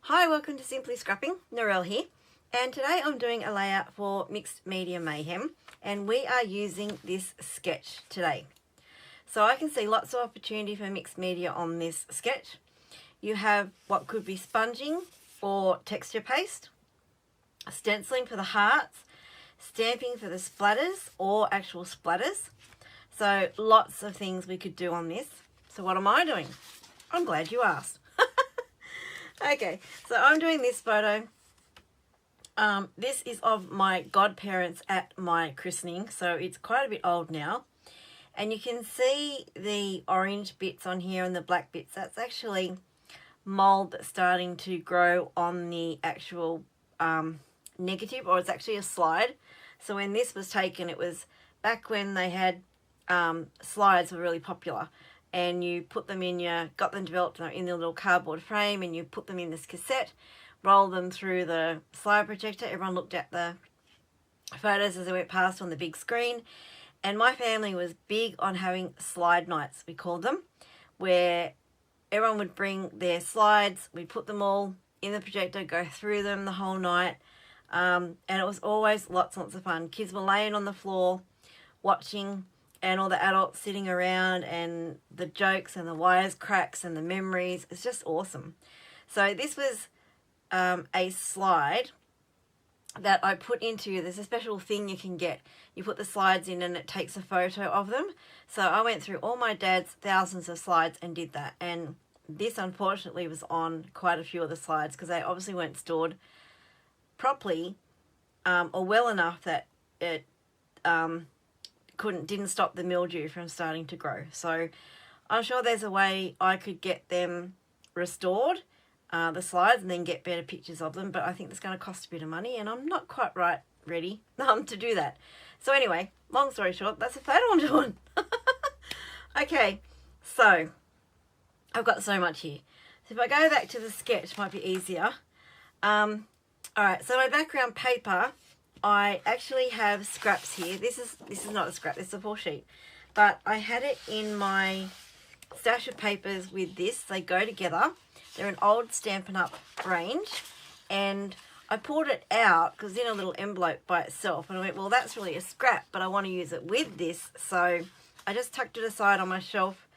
Hi, welcome to Simply Scrapping. Narelle here, and today I'm doing a layout for Mixed Media Mayhem, and we are using this sketch today. So I can see lots of opportunity for mixed media on this sketch. You have what could be sponging or texture paste, stenciling for the hearts, stamping for the splatters or actual splatters. So lots of things we could do on this. So what am I doing? I'm glad you asked. Okay, so I'm doing this photo. This is of my godparents at my christening, so it's quite a bit old now. And you can see the orange bits on here and the black bits. That's actually mold that's starting to grow on the actual negative, or it's actually a slide. So when this was taken, it was back when they had slides were really popular. And you put them in got them developed in the little cardboard frame, and you put them in this cassette, roll them through the slide projector. Everyone looked at the photos as they went past on the big screen. And my family was big on having slide nights, we called them, where everyone would bring their slides, we'd put them all in the projector, go through them the whole night. And it was always lots and lots of fun. Kids were laying on the floor watching, and all the adults sitting around, and the jokes and the wires cracks and the memories. It's just awesome. So this was a slide that I put into, there's a special thing you can get. You put the slides in and it takes a photo of them. So I went through all my dad's thousands of slides and did that. And this unfortunately was on quite a few of the slides because they obviously weren't stored properly or well enough that it didn't stop the mildew from starting to grow. So I'm sure there's a way I could get them restored, the slides, and then get better pictures of them, but I think it's going to cost a bit of money and I'm not quite ready to do that. So anyway, long story short, that's a photo I'm doing. Okay, so I've got so much here. So if I go back to the sketch, it might be easier. Alright, so my background paper, I actually have scraps here. This is not a scrap, it's a full sheet. But I had it in my stash of papers with this. They go together. They're an old Stampin' Up range. And I pulled it out because it's in a little envelope by itself. And I went, well, that's really a scrap, but I want to use it with this. So I just tucked it aside on my shelf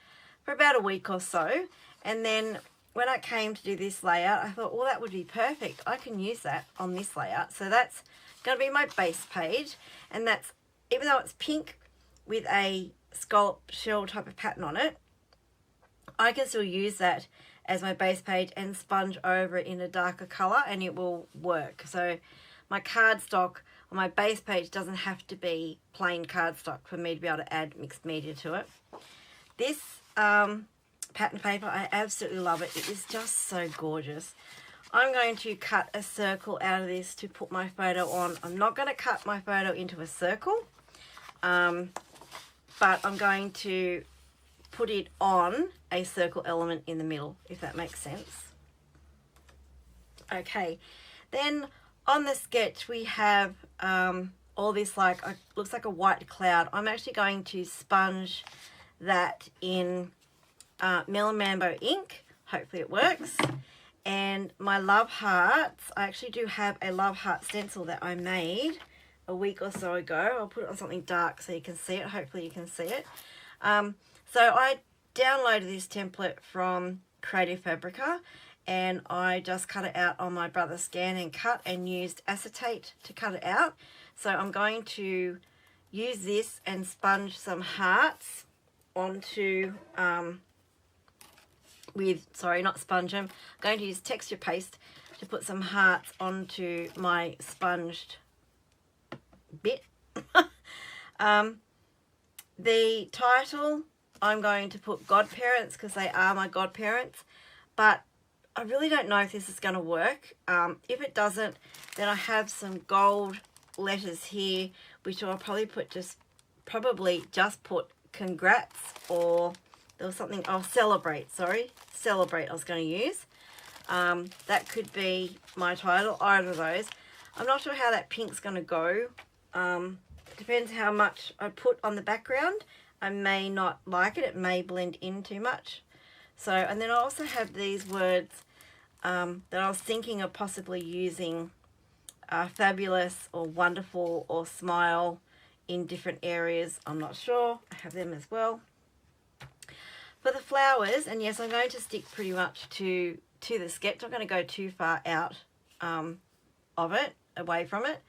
for about a week or so. And then when I came to do this layout, I thought, well, that would be perfect. I can use that on this layout. So that's going to be my base page, and that's, even though it's pink with a scallop shell type of pattern on it, I can still use that as my base page and sponge over it in a darker color and it will work. So my cardstock on my base page doesn't have to be plain cardstock for me to be able to add mixed media to it. This pattern paper, I absolutely love it. It is just so gorgeous. I'm going to cut a circle out of this to put my photo on. I'm not going to cut my photo into a circle, but I'm going to put it on a circle element in the middle, if that makes sense. Okay, then on the sketch we have all this looks like a white cloud. I'm actually going to sponge that in Melambo ink. Hopefully it works. And my love hearts, I actually do have a love heart stencil that I made a week or so ago. I'll put it on something dark so you can see it. Hopefully you can see it. So I downloaded this template from Creative Fabrica, and I just cut it out on my brother's Scan and Cut and used acetate to cut it out. So I'm going to use this and sponge some hearts onto... not sponge them. I'm going to use texture paste to put some hearts onto my sponged bit. The title, I'm going to put godparents because they are my godparents, but I really don't know if this is going to work. If it doesn't, then I have some gold letters here, which I'll probably just put congrats, or there was something, celebrate I was going to use. That could be my title, either of those. I'm not sure how that pink's going to go. Depends how much I put on the background. I may not like it. It may blend in too much. So, and then I also have these words, that I was thinking of possibly using Fabulous or Wonderful or Smile in different areas. I'm not sure. I have them as well. For the flowers, and yes, I'm going to stick pretty much to the sketch. I'm going to go too far out of it, away from it.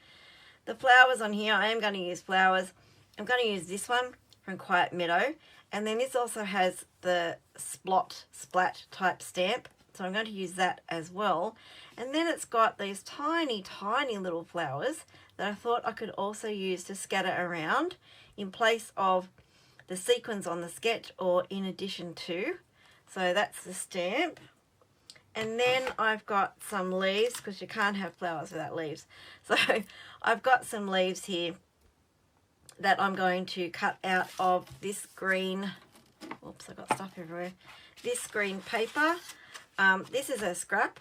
The flowers on here, I am going to use flowers. I'm going to use this one from Quiet Meadow. And then this also has the splat type stamp. So I'm going to use that as well. And then it's got these tiny, tiny little flowers that I thought I could also use to scatter around in place of the sequins on the sketch or in addition to. So that's the stamp. And then I've got some leaves, because you can't have flowers without leaves. So I've got some leaves here that I'm going to cut out of this green, oops, I got stuff everywhere, this green paper. This is a scrap,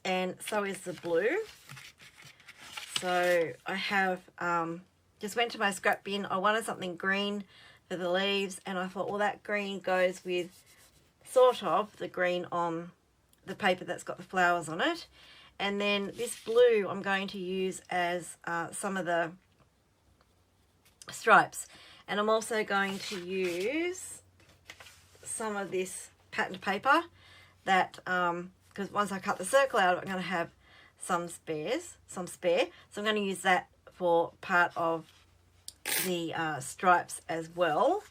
and so is the blue. So I have, just went to my scrap bin. I wanted something green for the leaves, and I thought, well, that green goes with sort of the green on the paper that's got the flowers on it. And then this blue I'm going to use as some of the stripes, and I'm also going to use some of this patterned paper that because once I cut the circle out, I'm going to have some spare, so I'm going to use that for part of the stripes as well.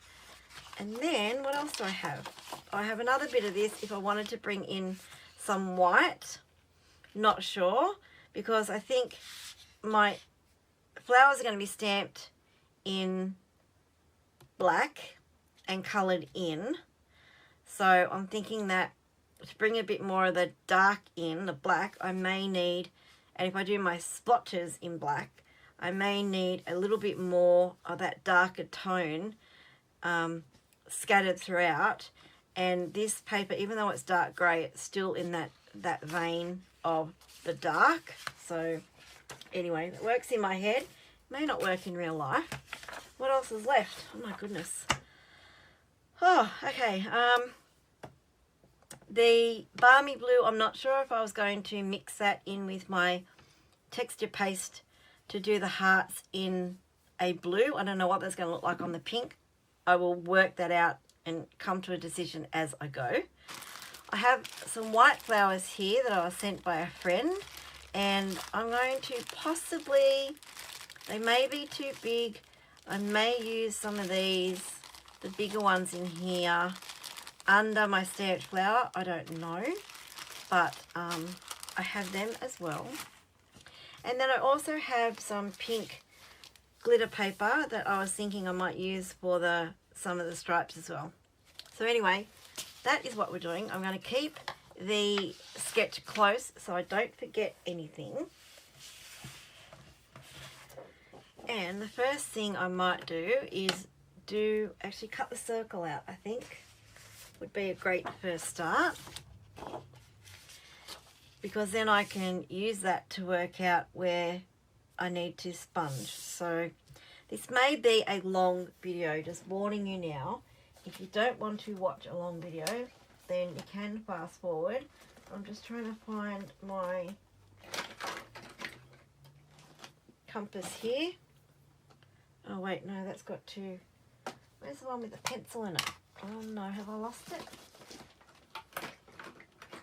And then what else do I have? I have another bit of this if I wanted to bring in some white. Not sure, because I think my flowers are going to be stamped in black and coloured in. So I'm thinking that to bring a bit more of the dark in, the black, I may need, and if I do my splotches in black, I may need a little bit more of that darker tone scattered throughout. And this paper, even though it's dark grey, it's still in that vein of the dark. So anyway, it works in my head. May not work in real life. What else is left? Oh my goodness. Oh, okay. The Balmy Blue, I'm not sure if I was going to mix that in with my texture paste to do the hearts in a blue. I don't know what that's going to look like on the pink. I will work that out and come to a decision as I go. I have some white flowers here that I was sent by a friend, and I'm going to possibly, they may be too big, I may use some of these, the bigger ones in here, under my stamped flower. I don't know, but I have them as well. And then I also have some pink glitter paper that I was thinking I might use for some of the stripes as well. So anyway, that is what we're doing. I'm going to keep the sketch close so I don't forget anything. And the first thing I might do is actually cut the circle out, I think would be a great first start, because then I can use that to work out where I need to sponge. So this may be a long video, just warning you now. If you don't want to watch a long video, then you can fast forward. I'm just trying to find my compass here. Oh wait, no, that's got to, where's the one with the pencil in it? Oh no, have I lost it?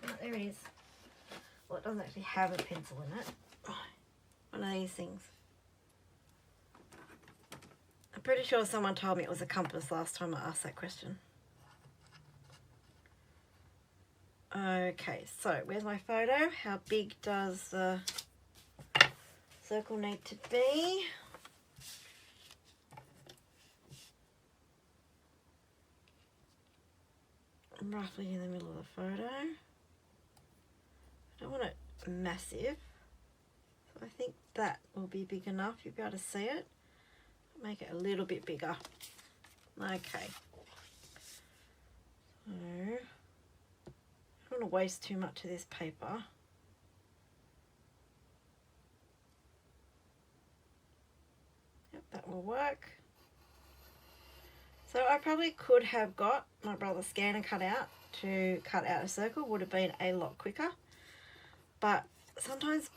Oh, there it is. Well, it doesn't actually have a pencil in it. One of these things. I'm pretty sure someone told me it was a compass last time I asked that question. Okay, so where's my photo? How big does the circle need to be? I'm roughly in the middle of the photo. I don't want it massive, so I think that will be big enough. You'll be able to see it. Make it a little bit bigger. Okay. So, I don't want to waste too much of this paper. Yep, that will work. So I probably could have got my brother's scanner cut out to cut out a circle. Would have been a lot quicker. but sometimes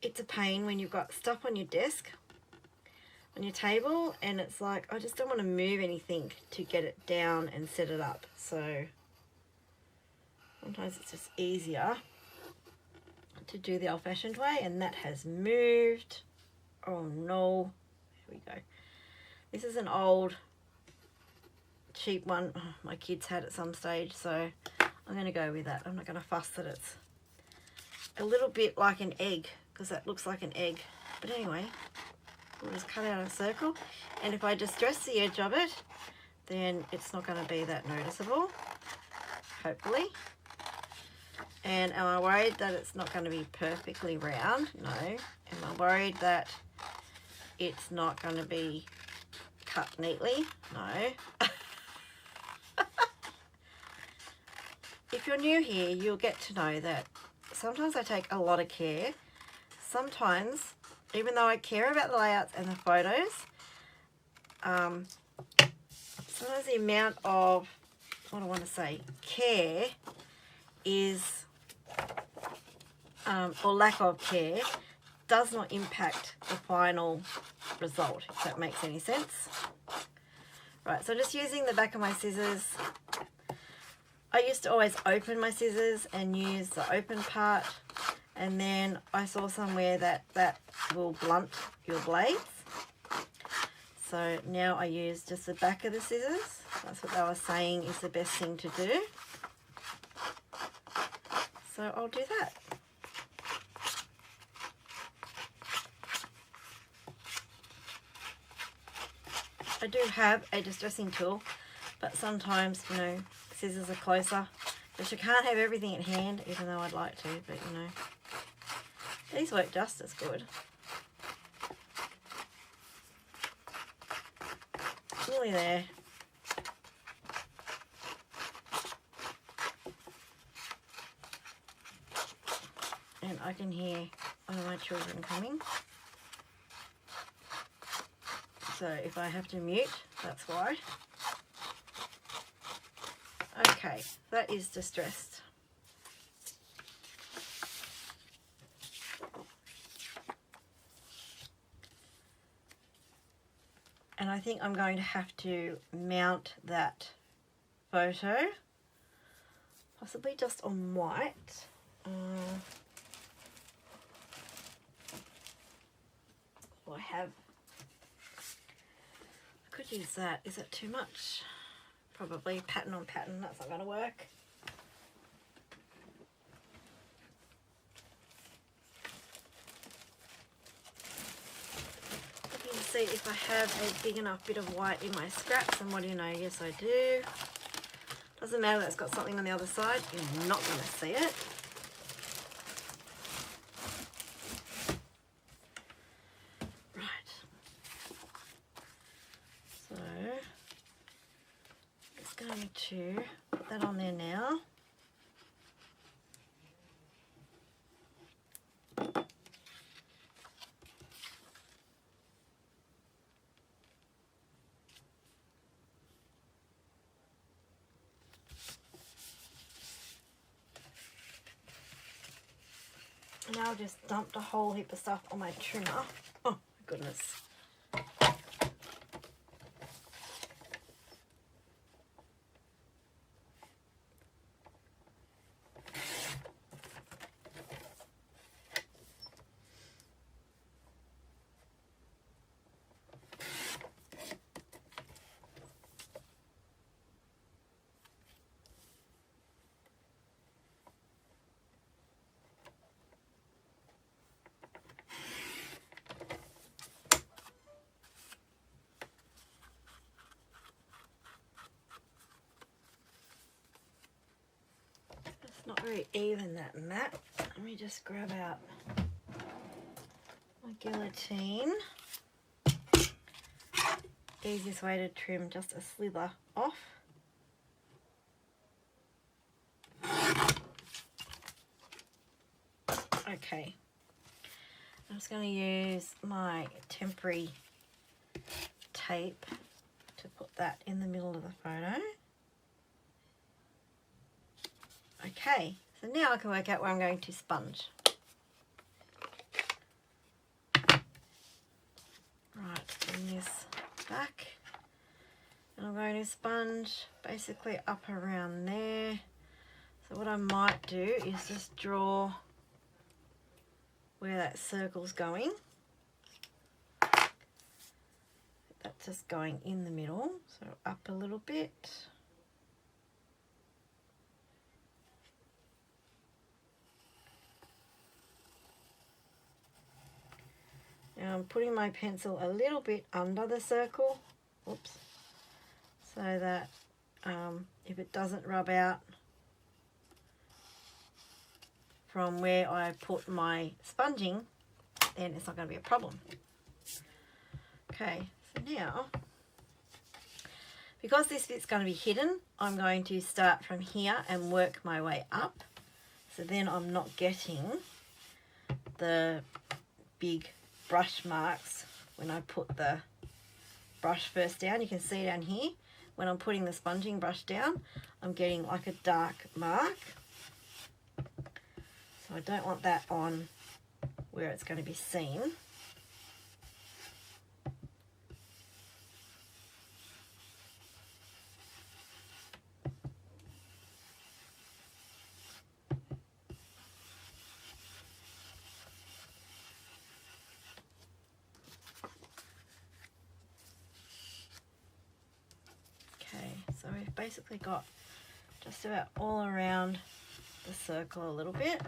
it's a pain when you've got stuff on your desk, on your table, and it's like, I just don't want to move anything to get it down and set it up. So sometimes it's just easier to do the old-fashioned way, and that has moved. Oh no, here we go. This is an old cheap one. Oh, my kids had at some stage, so I'm going to go with that. I'm not going to fuss that it's a little bit like an egg, because that looks like an egg. But anyway, we'll just cut out a circle, and if I distress the edge of it, then it's not going to be that noticeable, hopefully. And am I worried that it's not going to be perfectly round? No. Am I worried that it's not going to be cut neatly? No. If you're new here, you'll get to know that sometimes I take a lot of care. Sometimes, even though I care about the layouts and the photos, sometimes the amount of, what I want to say, care is, or lack of care, does not impact the final result, if that makes any sense. Right, so just using the back of my scissors. I used to always open my scissors and use the open part, and then I saw somewhere that will blunt your blades. So now I use just the back of the scissors. That's what they were saying is the best thing to do. So I'll do that. I do have a distressing tool, but sometimes, you know, scissors are closer. But you can't have everything at hand, even though I'd like to, but you know. These work just as good. Nearly there. And I can hear one of my children coming. So if I have to mute, that's why. Okay, that is distressed. And I think I'm going to have to mount that photo, possibly just on white. I could use that. Is it too much? Probably pattern on pattern. That's not going to work. Looking to see if I have a big enough bit of white in my scraps, and what do you know? Yes, I do. Doesn't matter that it's got something on the other side. You're not going to see it. To put that on there now. And now I've just dumped a whole heap of stuff on my trimmer. Oh my goodness. Not very even, that mat. Let me just grab out my guillotine. Easiest way to trim just a slither off. Okay, I'm just going to use my temporary tape to put that in the middle of the photo. Okay, So now I can work out where I'm going to sponge. Right, bring this back. And I'm going to sponge basically up around there. So what I might do is just draw where that circle's going. That's just going in the middle, so up a little bit. Now I'm putting my pencil a little bit under the circle, oops, so that if it doesn't rub out from where I put my sponging, then it's not going to be a problem. Okay, so now, because this bit's going to be hidden, I'm going to start from here and work my way up. So then I'm not getting the big brush marks when I put the brush first down. You can see down here, when I'm putting the sponging brush down, I'm getting like a dark mark. So I don't want that on where it's going to be seen. Okay, so we've basically got just about all around the circle a little bit.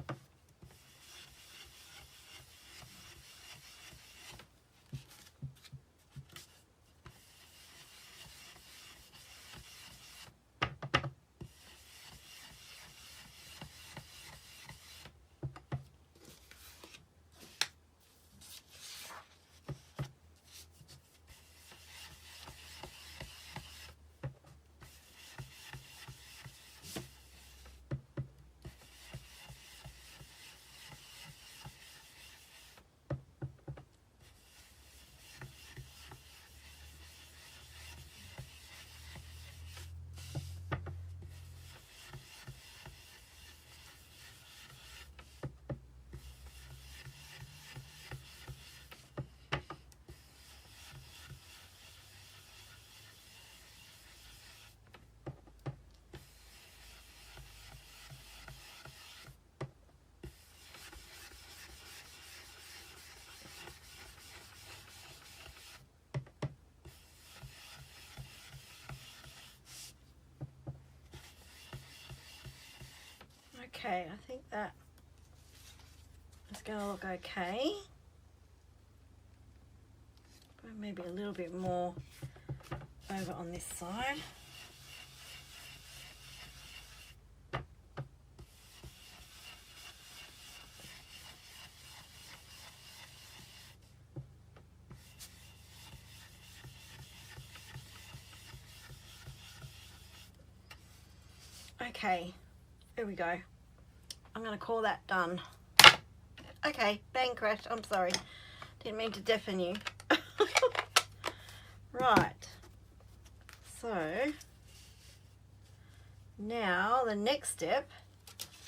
Okay, I think that is going to look okay. Maybe a little bit more over on this side. Okay, here we go. I'm going to call that done. Okay, bang crash, I'm sorry. Didn't mean to deafen you. Right, so now the next step.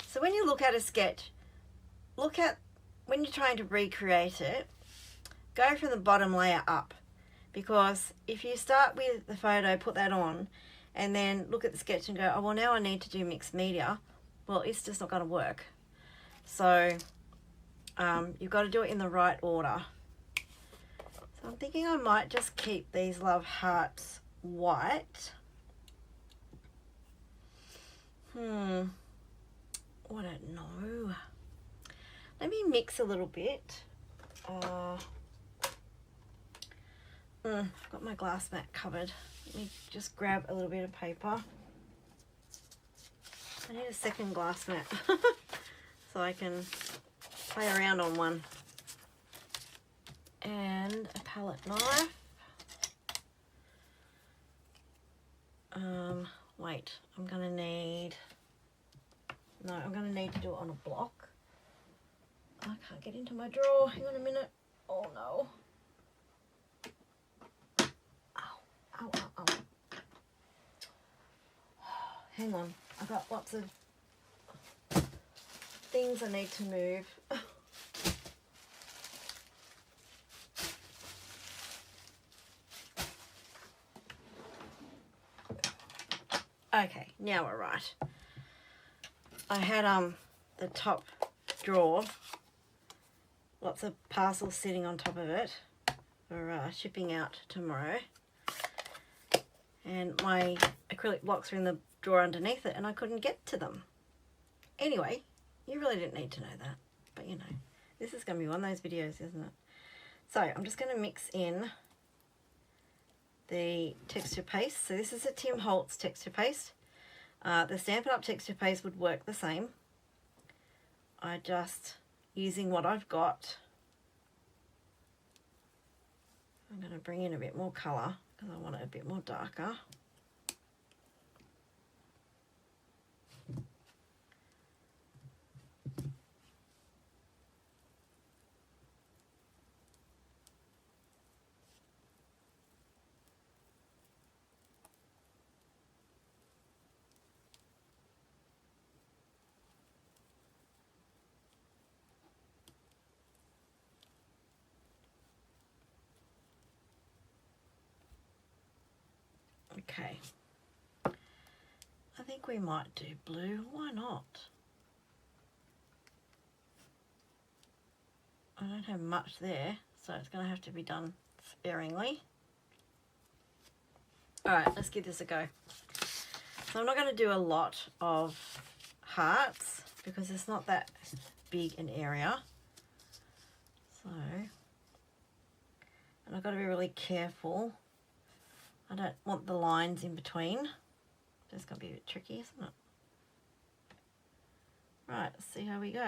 So when you look at a sketch, look at, when you're trying to recreate it, go from the bottom layer up. Because if you start with the photo, put that on, and then look at the sketch and go, oh, well, now I need to do mixed media, well, it's just not going to work. So you've got to do it in the right order. So I'm thinking I might just keep these love hearts white. I don't know. Let me mix a little bit. I've got my glass mat covered. Let me just grab a little bit of paper. I need a second glass mat so I can play around on one. And a palette knife. Wait, I'm gonna need to do it on a block. I can't get into my drawer. Hang on a minute. Oh no. Ow, ow, ow. Hang on. I've got lots of things I need to move. Okay, now we're right. I had the top drawer, lots of parcels sitting on top of it for shipping out tomorrow, and my acrylic blocks are in the drawer underneath it and I couldn't get to them. Anyway, you really didn't need to know that, but you know, this is going to be one of those videos, isn't it? So I'm just going to mix in the texture paste. So this is a Tim Holtz texture paste. The Stampin' Up! Texture paste would work the same. I just, using what I've got, I'm going to bring in a bit more colour because I want it a bit more darker. Okay, I think we might do blue. Why not? I don't have much there, so it's going to have to be done sparingly. Alright, let's give this a go. So I'm not going to do a lot of hearts because it's not that big an area. So, and I've got to be really careful. I don't want the lines in between. It's going to be a bit tricky, isn't it? Right, let's see how we go.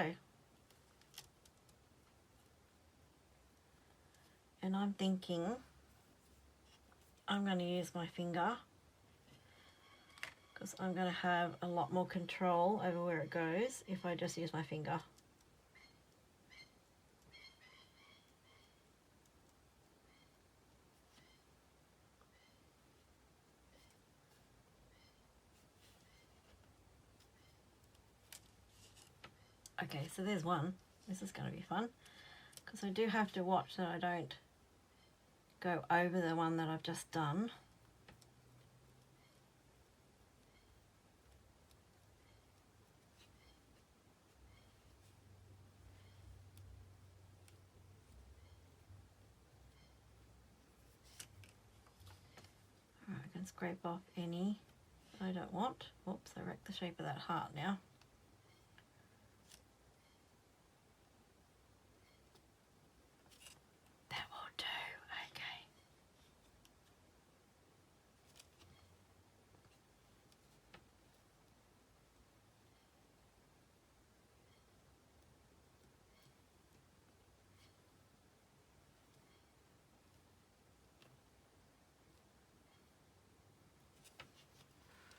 And I'm thinking I'm going to use my finger because I'm going to have a lot more control over where it goes if I just use my finger. Okay, so there's one. This is going to be fun because I do have to watch that I don't go over the one that I've just done. Alright, I can scrape off any I don't want. Whoops, I wrecked the shape of that heart now. That will do, okay.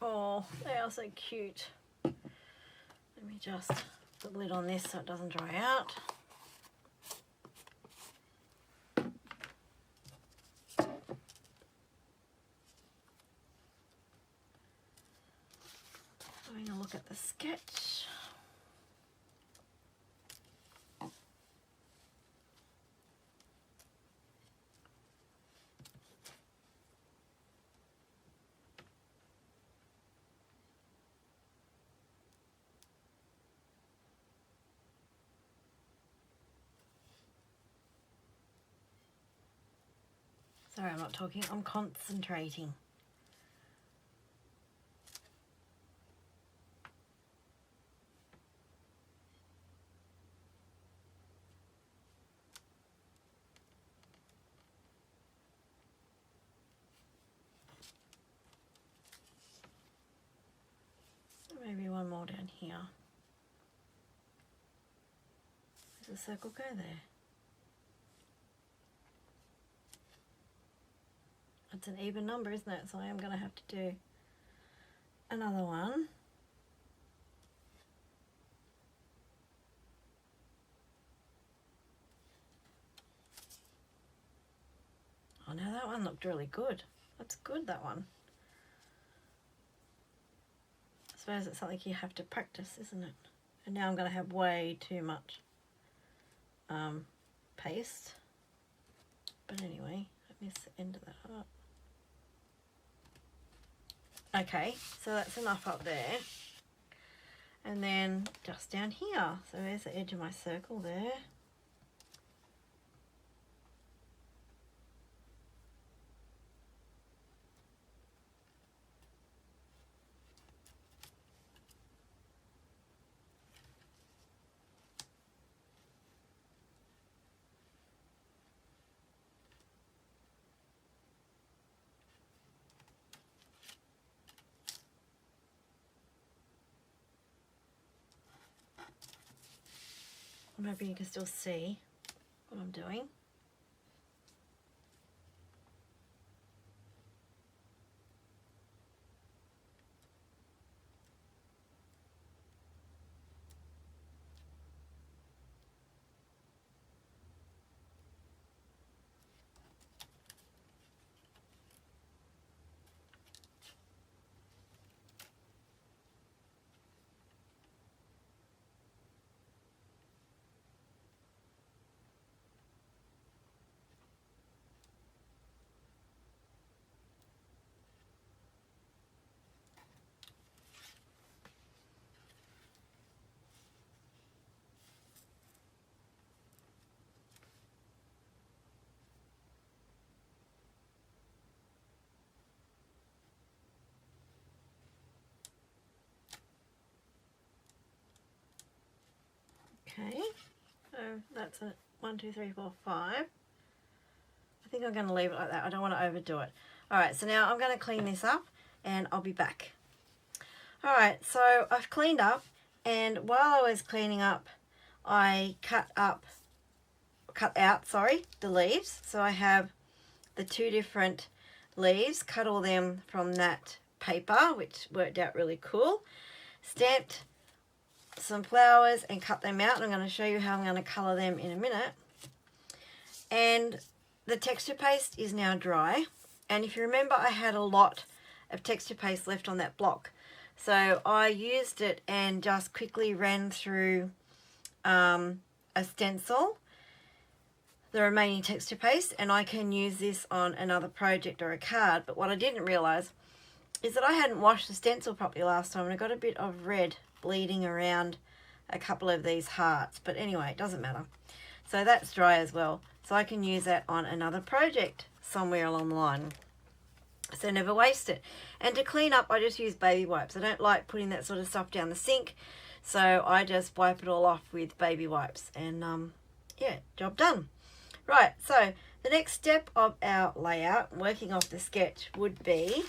Oh, they are so cute. Let me just put the lid on this so it doesn't dry out. Having a look at the sketch. Sorry, I'm not talking, I'm concentrating. Maybe one more down here. Does the circle go there? It's an even number, isn't it? So I am going to have to do another one. Oh, now that one looked really good. That's good, that one. I suppose it's something you have to practice, isn't it? And now I'm going to have way too much paste. But anyway, let me end that up. Okay, so that's enough up there. And then just down here. So there's the edge of my circle there. I'm hoping you can still see what I'm doing. Okay, so that's a 1, 2, 3, 4, 5. I think I'm going to leave it like that. I don't want to overdo it. Alright, so now I'm going to clean this up and I'll be back. Alright, so I've cleaned up, and while I was cleaning up, I cut out the leaves. So I have the 2 different leaves, cut all them from that paper, which worked out really cool. Stamped some flowers and cut them out. I'm going to show you how I'm going to colour them in a minute. And the texture paste is now dry, and if you remember, I had a lot of texture paste left on that block, so I used it and just quickly ran through a stencil the remaining texture paste, and I can use this on another project or a card. But what I didn't realise is that I hadn't washed the stencil properly last time, and I got a bit of red bleeding around a couple of these hearts. But anyway, it doesn't matter. So that's dry as well, so I can use that on another project somewhere along the line. So never waste it. And to clean up, I just use baby wipes. I don't like putting that sort of stuff down the sink, so I just wipe it all off with baby wipes, and yeah, job done. Right, so the next step of our layout, working off the sketch, would be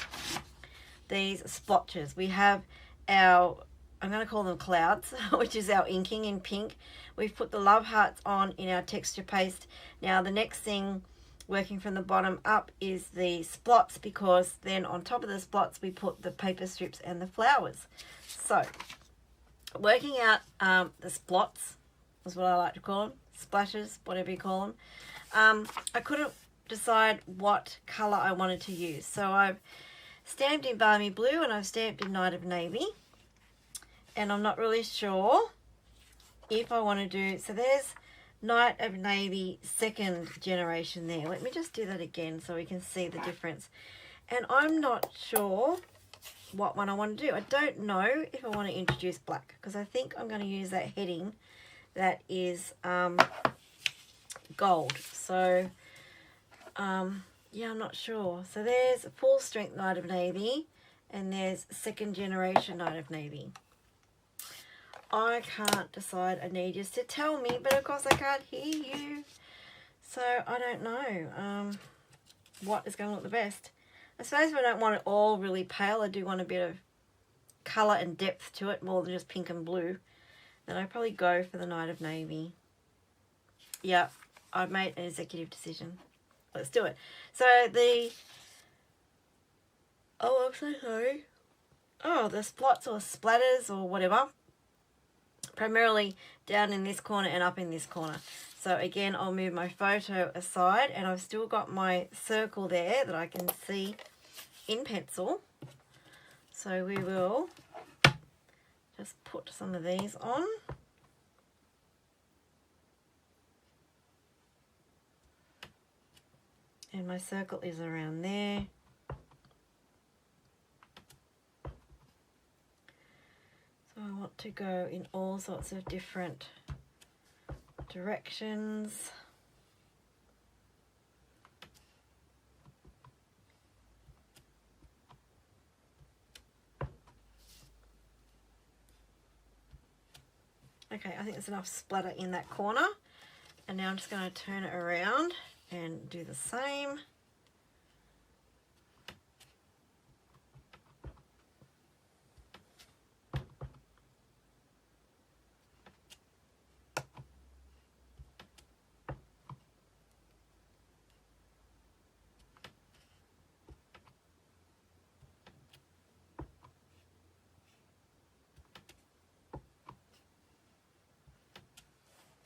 these splotches. We have our, I'm going to call them clouds, which is our inking in pink. We've put the love hearts on in our texture paste. Now the next thing, working from the bottom up, is the splots, because then on top of the splots we put the paper strips and the flowers. So working out the splots is what I like to call them, splashes, whatever you call them. I couldn't decide what colour I wanted to use, so I've stamped in Balmy Blue and I've stamped in Night of Navy, and I'm not really sure if I want to do, so there's Night of Navy 2nd generation there. Let me just do that again so we can see the difference. And I'm not sure what one I want to do. I don't know if I want to introduce black, because I think I'm going to use that heading that is gold. So yeah, I'm not sure. So there's full strength Night of Navy, and there's 2nd generation Night of Navy. I can't decide. I need you to tell me, but of course I can't hear you, so I don't know what is going to look the best. I suppose if I don't want it all really pale, I do want a bit of colour and depth to it, more than just pink and blue, then I'd probably go for the Night of Navy. Yeah, I've made an executive decision. Let's do it. So the, oh, I'm so sorry. Oh, the splots or splatters or whatever, primarily down in this corner and up in this corner. So again, I'll move my photo aside, and I've still got my circle there that I can see in pencil. So we will just put some of these on. And my circle is around there. So I want to go in all sorts of different directions. Okay, I think there's enough splatter in that corner. And now I'm just going to turn it around and do the same.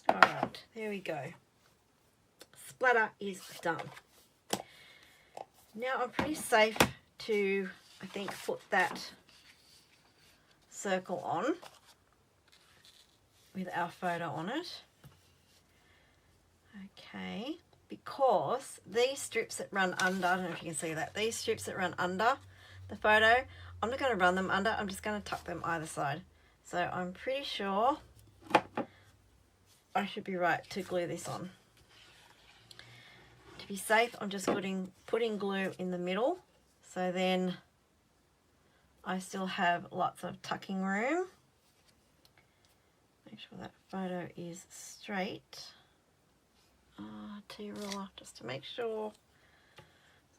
Alright, there we go. Splatter is done. Now I'm pretty safe to, I think, put that circle on with our photo on it. Okay, because these strips that run under, I don't know if you can see that, these strips that run under the photo, I'm not going to run them under, I'm just going to tuck them either side. So I'm pretty sure I should be right to glue this on. To be safe, I'm just putting glue in the middle, so then I still have lots of tucking room. Make sure that photo is straight. T-ruler, just to make sure.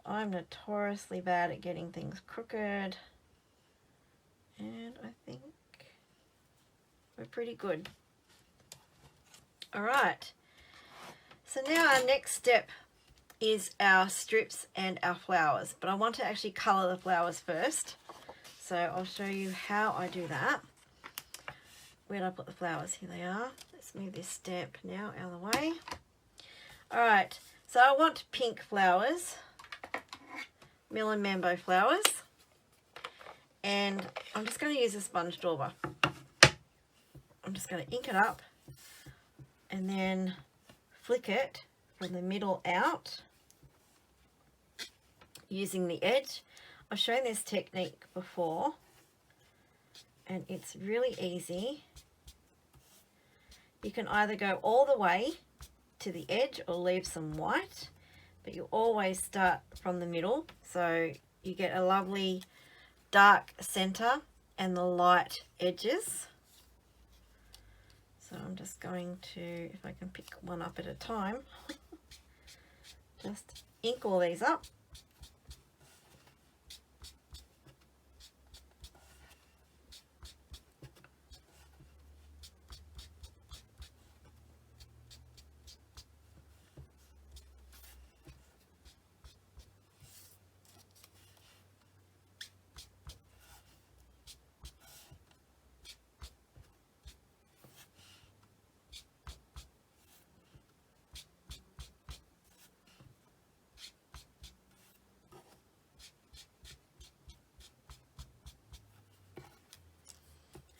I'm notoriously bad at getting things crooked, and I think we're pretty good. Alright, so now our next step is our strips and our flowers, but I want to actually colour the flowers first, so I'll show you how I do that. Where did I put the flowers? Here they are. Let's move this stamp now out of the way. Alright, so I want pink flowers, Mill & Mambo flowers, and I'm just going to use a sponge dauber. I'm just going to ink it up and then flick it from the middle out using the edge. I've shown this technique before and it's really easy. You can either go all the way to the edge or leave some white, but you always start from the middle so you get a lovely dark center and the light edges. So I'm just going to, if I can pick one up at a time, just ink all these up.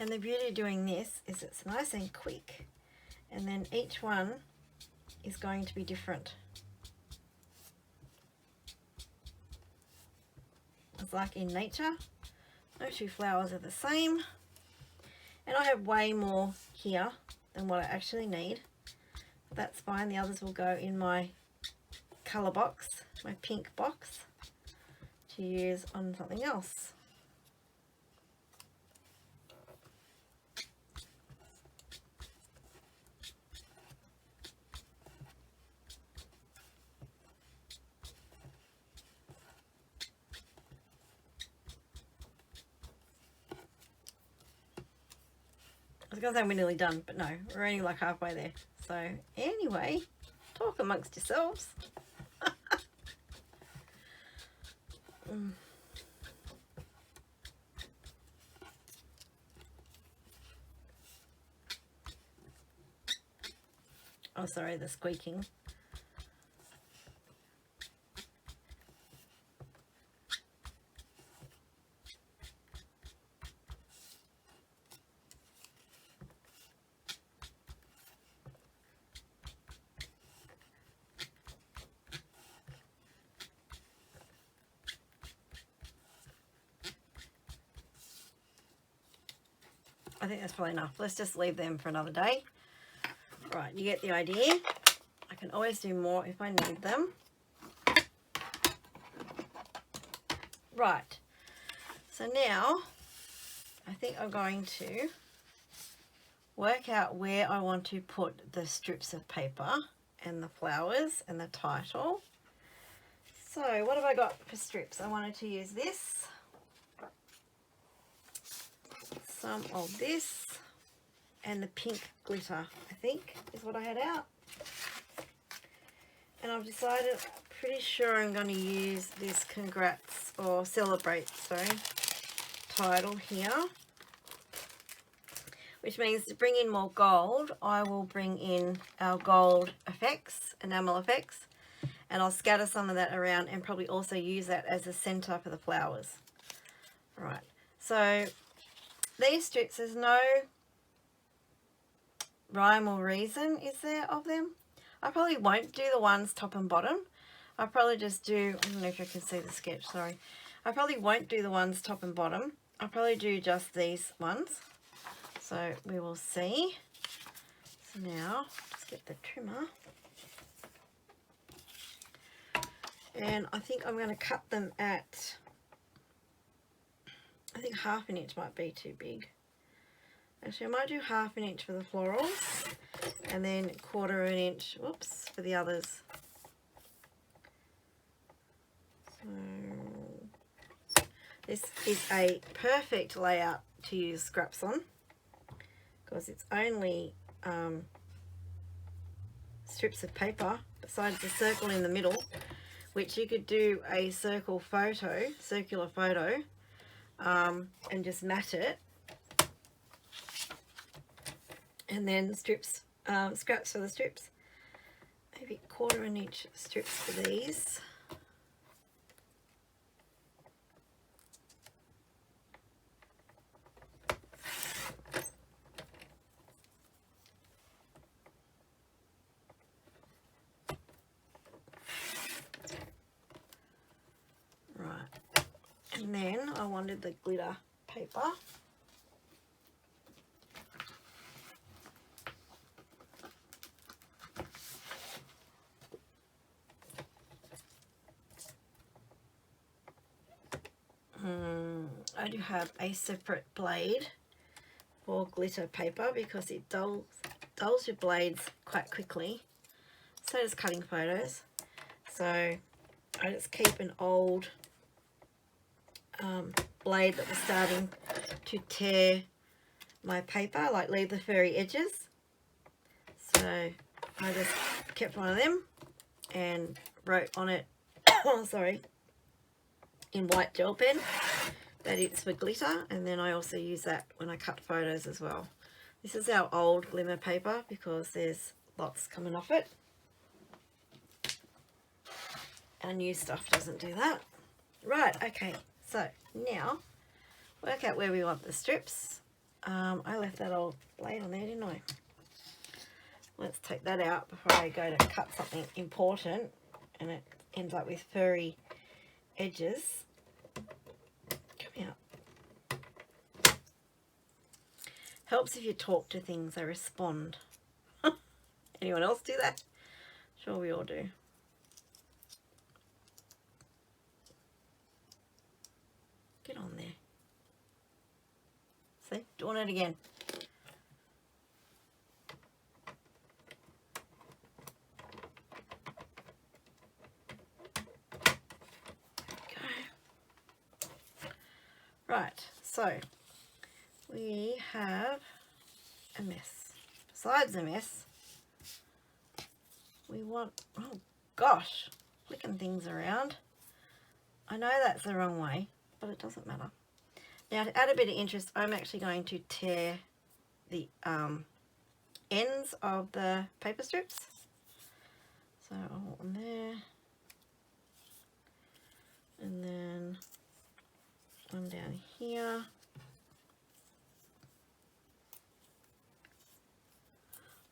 And the beauty of doing this is it's nice and quick, and then each one is going to be different. It's like in nature, no two flowers are the same, and I have way more here than what I actually need. But that's fine, the others will go in my colour box, my pink box, to use on something else. I was going to say we're nearly done, but no, we're only like halfway there. So anyway, talk amongst yourselves. Oh, sorry, the squeaking. I think that's probably enough. Let's just leave them for another day. Right, you get the idea. I can always do more if I need them. Right, so now I think I'm going to work out where I want to put the strips of paper and the flowers and the title. So what have I got for strips? I wanted to use this, some of this, and the pink glitter, I think, is what I had out. And I've decided, pretty sure I'm going to use this congrats or celebrate, sorry, title here. Which means to bring in more gold, I will bring in our gold effects, enamel effects, and I'll scatter some of that around and probably also use that as a center for the flowers. Right, so these strips, there's no rhyme or reason, is there, of them? I probably won't do the ones top and bottom. I'll probably just do, I don't know if you can see the sketch, sorry. I probably won't do the ones top and bottom. I'll probably do just these ones. So we will see. So now, let's get the trimmer. And I think I'm going to cut them at, I think 1/2 inch might be too big. Actually, I might do 1/2 inch for the florals and then 1/4 inch, whoops, for the others. So this is a perfect layout to use scraps on because it's only strips of paper besides the circle in the middle, which you could do a circular photo, and just mat it. And then strips, scraps for the strips. Maybe 1/4 inch strips for these. Right. And then I wanted the glitter paper. I do have a separate blade for glitter paper because it dulls your blades quite quickly. So does cutting photos. So I just keep an old blade that was starting to tear my paper, like leave the furry edges. So I just kept one of them and wrote on it, sorry, in white gel pen that it's for glitter, and then I also use that when I cut photos as well. This is our old glimmer paper because there's lots coming off it. Our new stuff doesn't do that. Right, okay, so now work out where we want the strips. I left that old blade on there, didn't I? Let's take that out before I go to cut something important and it ends up with furry edges. Come out. Helps if you talk to things, they respond. Anyone else do that? Sure, we all do. Get on there. See, doing it again. Right, so we have a mess. Besides a mess, we want, oh gosh, flicking things around. I know that's the wrong way, but it doesn't matter. Now to add a bit of interest, I'm actually going to tear the ends of the paper strips. So I want one there, and then one down here.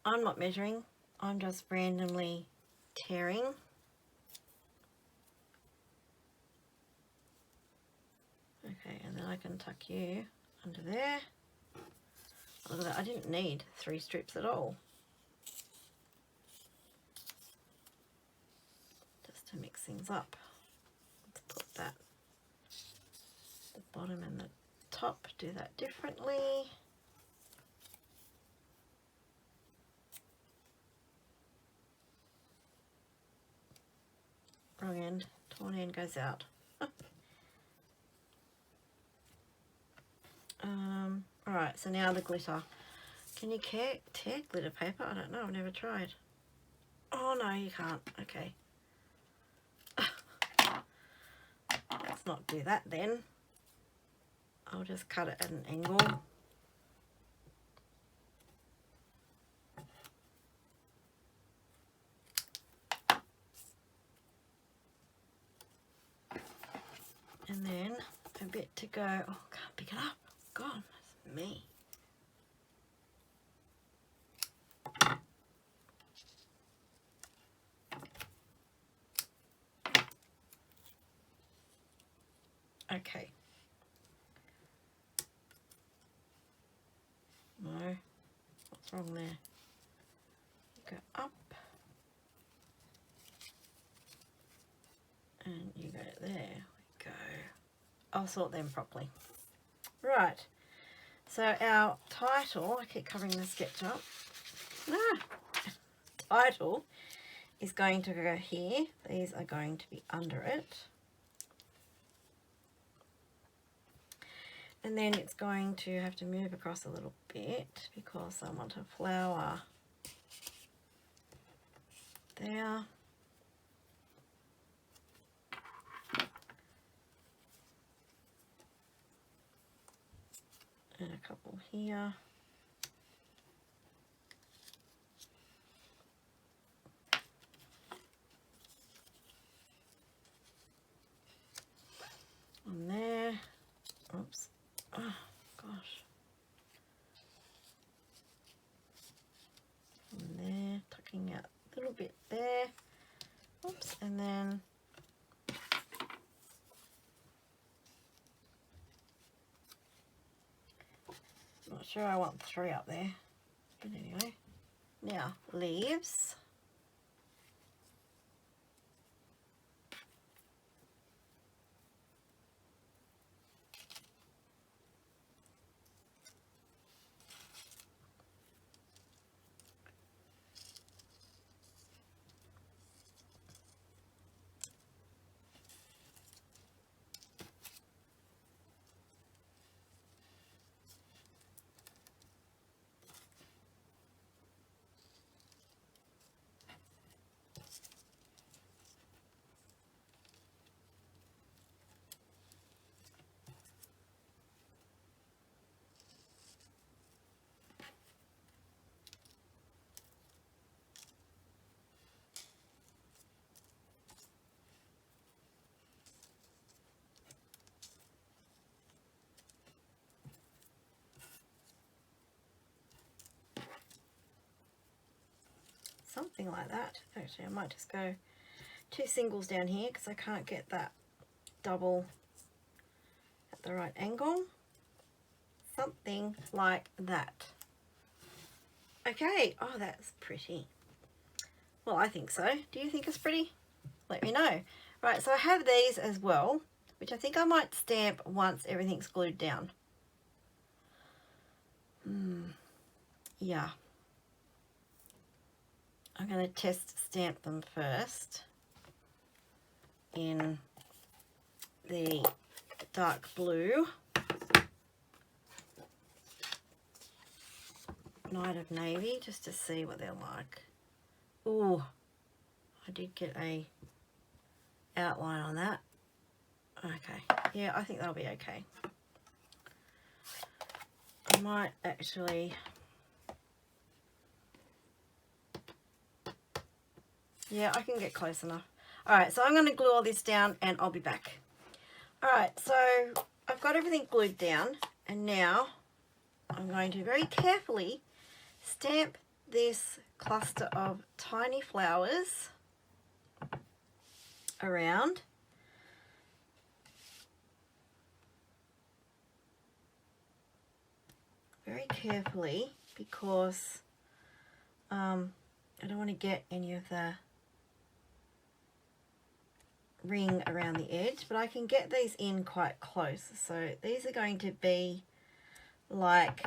I'm not measuring, I'm just randomly tearing. Okay, and then I can tuck you under there. Look at that, I didn't need 3 strips at all. Just to mix things up. Let's put that, the bottom and the top, do that differently. Wrong end, torn end goes out. Alright, so now the glitter. Can you tear glitter paper? I don't know, I've never tried. Oh no, you can't. Okay. Let's not do that then. I'll just cut it at an angle. And then a bit to go. Oh, can't pick it up. God, that's me. Okay. No. What's wrong there? Go up. And you go there. We go. I'll sort them properly. Right. So our title, I keep covering the sketch up. Title is going to go here. These are going to be under it. And then it's going to have to move across a little bit because I want a flower there. And a couple here. On there. Oops. Oh, gosh. And there, tucking out a little bit there. Oops, and then not sure I want 3 up there, but anyway. Now, leaves. Something like that. Actually, I might just go 2 singles down here because I can't get that double at the right angle. Something like that. Okay. Oh, that's pretty. Well, I think so. Do you think it's pretty? Let me know. Right, so I have these as well, which I think I might stamp once everything's glued down. Yeah. I'm going to test stamp them first in the dark blue, Night of Navy, just to see what they're like. Ooh, I did get a outline on that. Okay, yeah, I think that'll be okay. I might actually... Yeah, I can get close enough. Alright, so I'm going to glue all this down and I'll be back. Alright, so I've got everything glued down and now I'm going to very carefully stamp this cluster of tiny flowers around. very carefully because I don't want to get any of the ring around the edge, but I can get these in quite close. So these are going to be like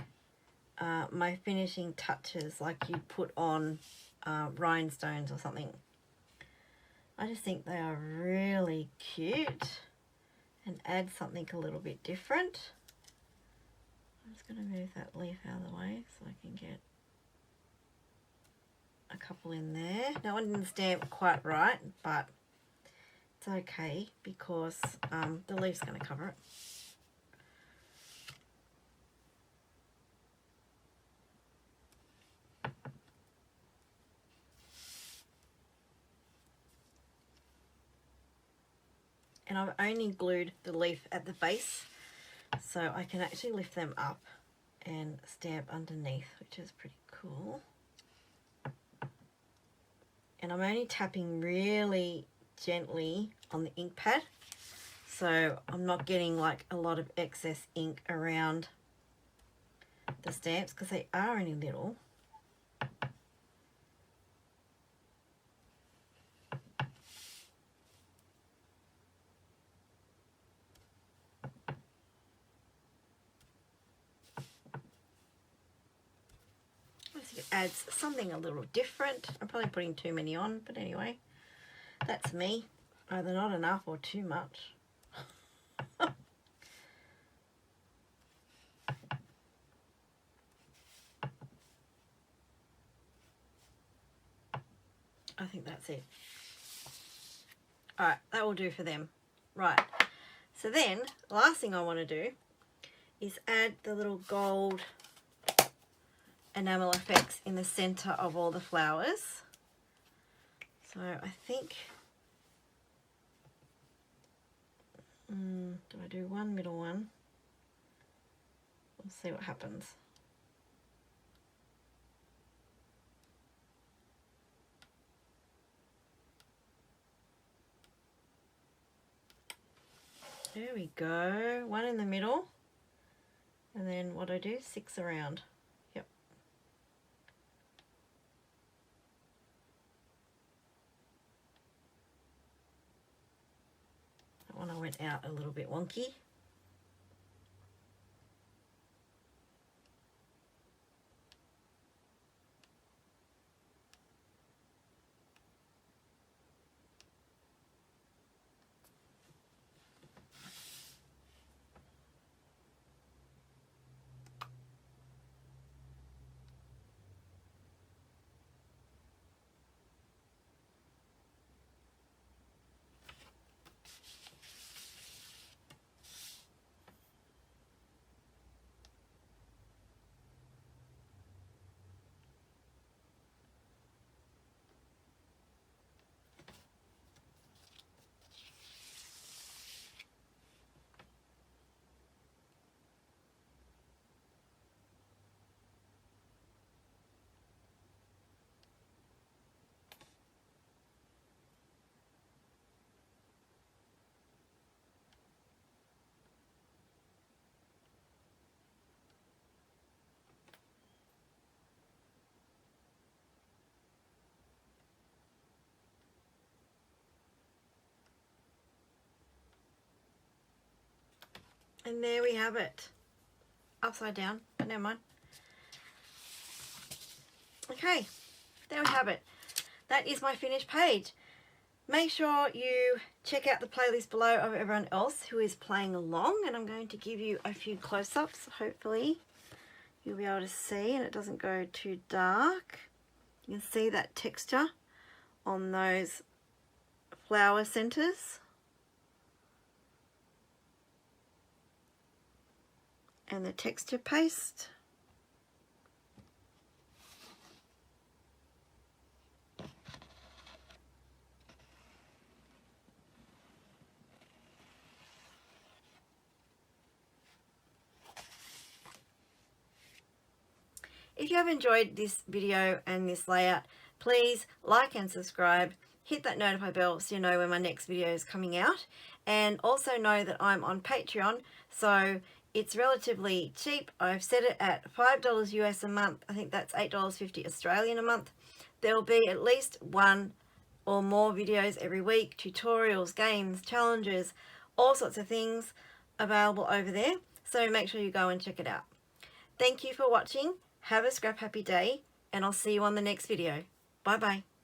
my finishing touches, like you'd put on rhinestones or something. I just think they are really cute and add something a little bit different. I'm just going to move that leaf out of the way so I can get a couple in there. That one didn't stamp quite right, but it's okay because the leaf's going to cover it. And I've only glued the leaf at the base, so I can actually lift them up and stamp underneath, which is pretty cool. And I'm only tapping really gently on the ink pad, so I'm not getting like a lot of excess ink around the stamps because they are only little. It adds something a little different. I'm probably putting too many on, but anyway, that's me. Either not enough or too much. I think that's it. Alright, that will do for them. Right, so then the last thing I want to do is add the little gold enamel effects in the center of all the flowers. So I think, do I do one middle one? We'll see what happens. There we go, one in the middle, and then what do I do? 6 around. Yep. That one I went out a little bit wonky. And there we have it. Upside down, but never mind. Okay, there we have it. That is my finished page. Make sure you check out the playlist below of everyone else who is playing along, and I'm going to give you a few close-ups. Hopefully you'll be able to see and it doesn't go too dark. You can see that texture on those flower centers. And the texture paste. If you have enjoyed this video and this layout, please like and subscribe. Hit that notify bell so you know when my next video is coming out. And also know that I'm on Patreon, so It's relatively cheap. I've set it at $5 US a month. I think that's $8.50 Australian a month. There will be at least one or more videos every week, tutorials, games, challenges, all sorts of things available over there. So make sure you go and check it out. Thank you for watching. Have a scrap happy day, and I'll see you on the next video. Bye bye.